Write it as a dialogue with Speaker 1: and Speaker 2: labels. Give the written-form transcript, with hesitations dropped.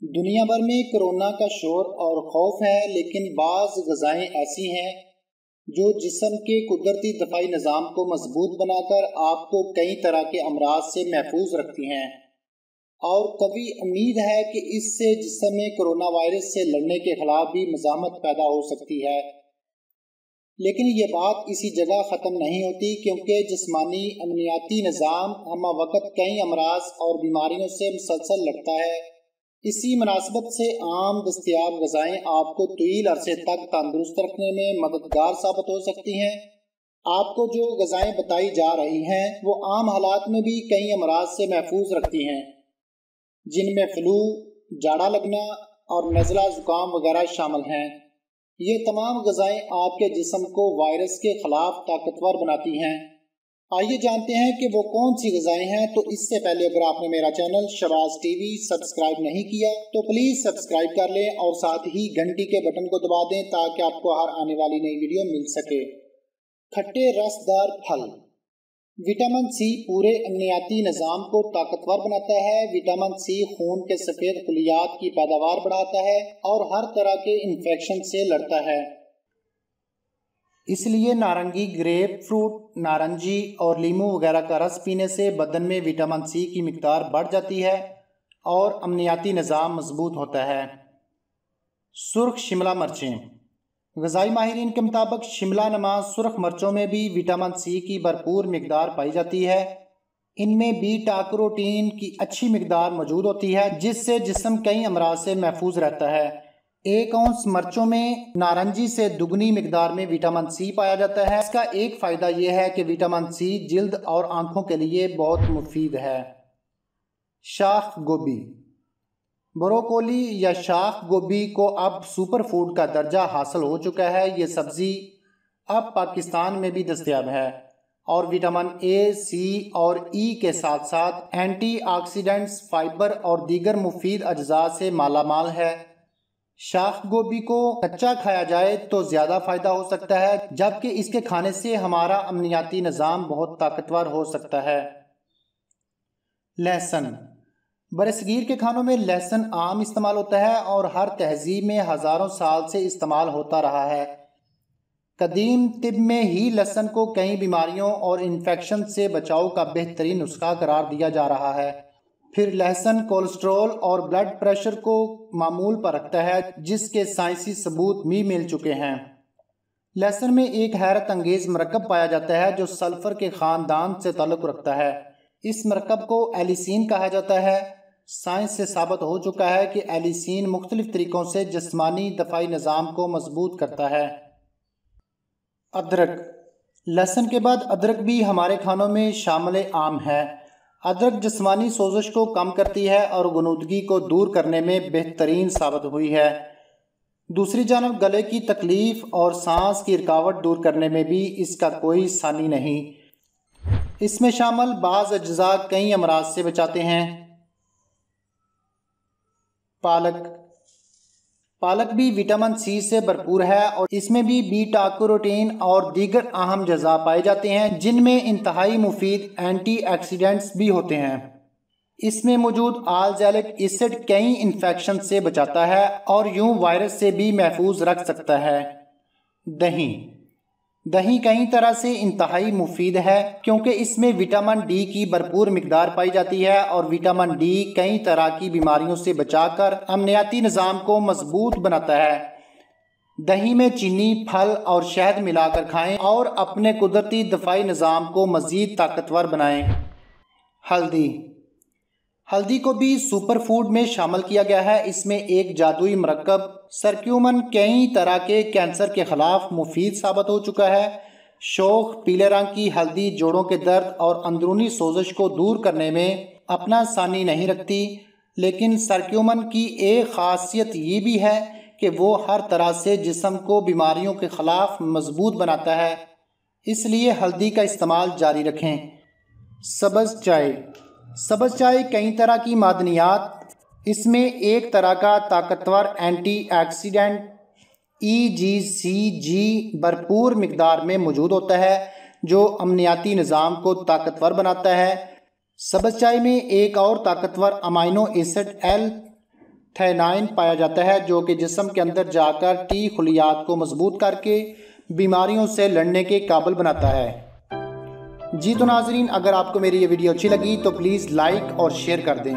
Speaker 1: دنیا بھر میں کورونا کا شور اور خوف ہے، لیکن بعض غذائیں ایسی ہیں جو جسم کے قدرتی دفاعی نظام کو مضبوط بنا کر آپ کو کئی طرح کے امراض سے محفوظ رکھتی ہیں، اور قوی امید ہے کہ اس سے جسم میں کورونا وائرس سے لڑنے کے خلاف بھی مزاحمت پیدا ہو سکتی ہے۔ لیکن یہ بات اسی جگہ ختم نہیں ہوتی، کیونکہ جسمانی امنیاتی نظام ہمہ وقت کئی امراض اور بیماریوں سے مسلسل لڑتا ہے۔ اسی مناسبت سے عام دستیاب غذائیں آپ کو طویل عرصے تک تندرست رکھنے میں مددگار ثابت ہو سکتی ہیں۔ آپ کو جو غذائیں بتائی جا رہی ہیں وہ عام حالات میں بھی کئی امراض سے محفوظ رکھتی ہیں، جن میں فلو، جاڑا لگنا اور نزلہ زکام وغیرہ شامل ہیں۔ یہ تمام غذائیں آپ کے جسم کو وائرس کے خلاف طاقتور بناتی ہیں۔ آئیے جانتے ہیں کہ وہ کون سی غذائیں ہیں۔ تو اس سے پہلے اگر آپ نے میرا چینل شہباز ٹی وی سبسکرائب نہیں کیا تو پلیز سبسکرائب کر لیں اور ساتھ ہی گھنٹی کے بٹن کو دبا دیں تاکہ آپ کو ہر آنے والی نئی ویڈیو مل سکے۔ کھٹے رس دار پھل۔ وٹامن سی پورے امنیاتی نظام کو طاقتور بناتا ہے۔ وٹامن سی خون کے سفید خلیات کی پیداوار بڑھاتا ہے اور ہر طرح کے انفیکشن سے لڑتا ہے۔ اس لیے نارنگی، گریپ فروٹ، نارنجی اور لیمو وغیرہ کا رس پینے سے بدن میں وٹامن سی کی مقدار بڑھ جاتی ہے اور امنیاتی نظام مضبوط ہوتا ہے۔ سرخ شملہ مرچیں۔ غذائی ماہرین کے مطابق شملہ نما سرخ مرچوں میں بھی وٹامن سی کی بھرپور مقدار پائی جاتی ہے۔ ان میں بیٹا کیروٹین کی اچھی مقدار موجود ہوتی ہے، جس سے جسم کئی امراض سے محفوظ رہتا ہے۔ 1 اونس مرچوں میں نارنجی سے دگنی مقدار میں وٹامن سی پایا جاتا ہے۔ اس کا ایک فائدہ یہ ہے کہ وٹامن سی جلد اور آنکھوں کے لیے بہت مفید ہے۔ شاخ گوبھی۔ بروکولی یا شاخ گوبھی کو اب سپر فوڈ کا درجہ حاصل ہو چکا ہے۔ یہ سبزی اب پاکستان میں بھی دستیاب ہے اور وٹامن اے، سی اور ای کے ساتھ ساتھ اینٹی آکسیڈنٹس، فائبر اور دیگر مفید اجزاء سے مالا مال ہے۔ شاخ گوبھی کو کچا کھایا جائے تو زیادہ فائدہ ہو سکتا ہے، جبکہ اس کے کھانے سے ہمارا امنیاتی نظام بہت طاقتور ہو سکتا ہے۔ لہسن۔ برصغیر کے کھانوں میں لہسن عام استعمال ہوتا ہے اور ہر تہذیب میں ہزاروں سال سے استعمال ہوتا رہا ہے۔ قدیم طب میں ہی لہسن کو کئی بیماریوں اور انفیکشن سے بچاؤ کا بہترین نسخہ قرار دیا جا رہا ہے۔ پھر لہسن کولیسٹرول اور بلڈ پریشر کو معمول پر رکھتا ہے، جس کے سائنسی ثبوت بھی مل چکے ہیں۔ لہسن میں ایک حیرت انگیز مرکب پایا جاتا ہے جو سلفر کے خاندان سے تعلق رکھتا ہے۔ اس مرکب کو ایلیسین کہا جاتا ہے۔ سائنس سے ثابت ہو چکا ہے کہ ایلیسین مختلف طریقوں سے جسمانی دفاعی نظام کو مضبوط کرتا ہے۔ ادرک۔ لہسن کے بعد ادرک بھی ہمارے کھانوں میں شامل عام ہے۔ ادرک جسمانی سوزش کو کم کرتی ہے اور غنودگی کو دور کرنے میں بہترین ثابت ہوئی ہے۔ دوسری جانب گلے کی تکلیف اور سانس کی رکاوٹ دور کرنے میں بھی اس کا کوئی ثانی نہیں۔ اس میں شامل بعض اجزاء کئی امراض سے بچاتے ہیں۔ پالک۔ پالک بھی وٹامن سی سے بھرپور ہے اور اس میں بھی بیٹا کیروٹین اور دیگر اہم اجزاء پائے جاتے ہیں، جن میں انتہائی مفید اینٹی آکسیڈنٹس بھی ہوتے ہیں۔ اس میں موجود آلزیلک ایسڈ کئی انفیکشن سے بچاتا ہے اور یوں وائرس سے بھی محفوظ رکھ سکتا ہے۔ دہی۔ دہی کئی طرح سے انتہائی مفید ہے کیونکہ اس میں وٹامن ڈی کی بھرپور مقدار پائی جاتی ہے اور وٹامن ڈی کئی طرح کی بیماریوں سے بچا کر امنیاتی نظام کو مضبوط بناتا ہے۔ دہی میں چینی، پھل اور شہد ملا کر کھائیں اور اپنے قدرتی دفاعی نظام کو مزید طاقتور بنائیں۔ ہلدی۔ ہلدی کو بھی سپر فوڈ میں شامل کیا گیا ہے۔ اس میں ایک جادوئی مرکب سرکیومن کئی طرح کے کینسر کے خلاف مفید ثابت ہو چکا ہے۔ شوخ پیلے رنگ کی ہلدی جوڑوں کے درد اور اندرونی سوزش کو دور کرنے میں اپنا ثانی نہیں رکھتی، لیکن سرکیومن کی ایک خاصیت یہ بھی ہے کہ وہ ہر طرح سے جسم کو بیماریوں کے خلاف مضبوط بناتا ہے۔ اس لیے ہلدی کا استعمال جاری رکھیں۔ سبز چائے۔ سبز چائے کئی طرح کی معدنیات، اس میں ایک طرح کا طاقتور اینٹی آکسیڈنٹ EGCG بھرپور مقدار میں موجود ہوتا ہے، جو امنیاتی نظام کو طاقتور بناتا ہے۔ سبز چائے میں ایک اور طاقتور امائنو ایسڈ تھینائن پایا جاتا ہے جو کہ جسم کے اندر جا کر ٹی خلیات کو مضبوط کر کے بیماریوں سے لڑنے کے قابل بناتا ہے۔ جی تو ناظرین، اگر آپ کو میری یہ ویڈیو اچھی لگی تو پلیز لائک اور شیئر کر دیں۔